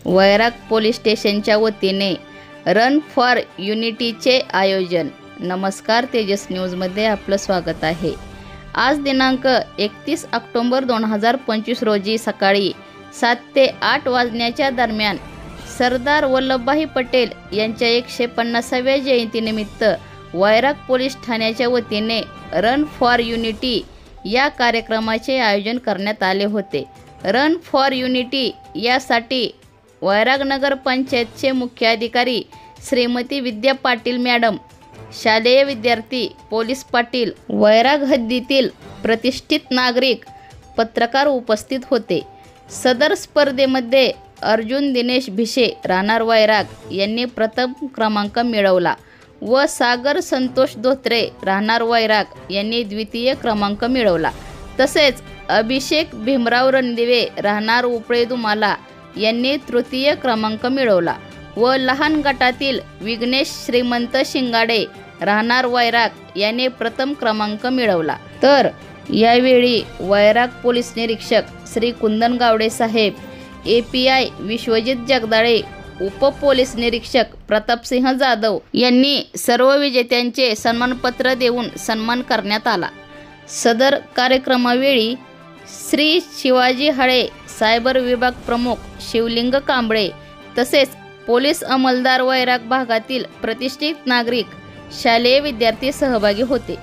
वैराग police स्टेशनच्या वतीने run for युनिटीचे आयोजन। नमस्कार, तेजस न्यूजमध्ये आपलं स्वागत आहे। आज दिनांक 31 ऑक्टोबर 2025 रोजी सकाळी 7 ते 8 वाजण्याच्या दरम्यान सरदार वल्लभभाई पटेल यांच्या 150व्या जयंतीनिमित्त वैराग पोलीस ठाण्याच्या वतीने रन फॉर युनिटी या कार्यक्रमाचे आयोजन करण्यात आले होते। रन फॉर युनिटी यासाठी वैराग नगर पंचायतचे मुख्याधिकारी श्रीमती विद्या पाटील मॅडम, शालेय विद्यार्थी, पोलीस पाटील, वैराग हद्दीतील प्रतिष्ठित नागरिक, पत्रकार उपस्थित होते। सदर स्पर्धेमध्ये अर्जुन दिनेश भिसे राहणार वैराग यांनी प्रथम क्रमांक मिळवला व सागर संतोष धोत्रे राहणार वैराग यांनी द्वितीय क्रमांक मिळवला। तसेच अभिषेक भीमराव रणदिवे राहणार उपळे दुमाला यांनी तृतीय क्रमांक मिळवला व लहान गटातील विघ्नेश श्रीमंत शिंगाडे राहणार वैराग यांनी प्रथम क्रमांक मिळवला। तर यावेळी वैराग पोलीस निरीक्षक श्री कुंदन गावडे साहेब, API विश्वजित जगदाळे, उप पोलीस निरीक्षक प्रतापसिंह जाधव यांनी सर्व विजेत्यांचे सन्मानपत्र देऊन सन्मान करण्यात आला। सदर कार्यक्रमावेळी श्री शिवाजी हळे, सायबर विभाग प्रमुख शिवलिंग कांबळे, तसेच पोलीस अंमलदार वैराग भागातील प्रतिष्ठित नागरिक, शालेय विद्यार्थी सहभागी होते।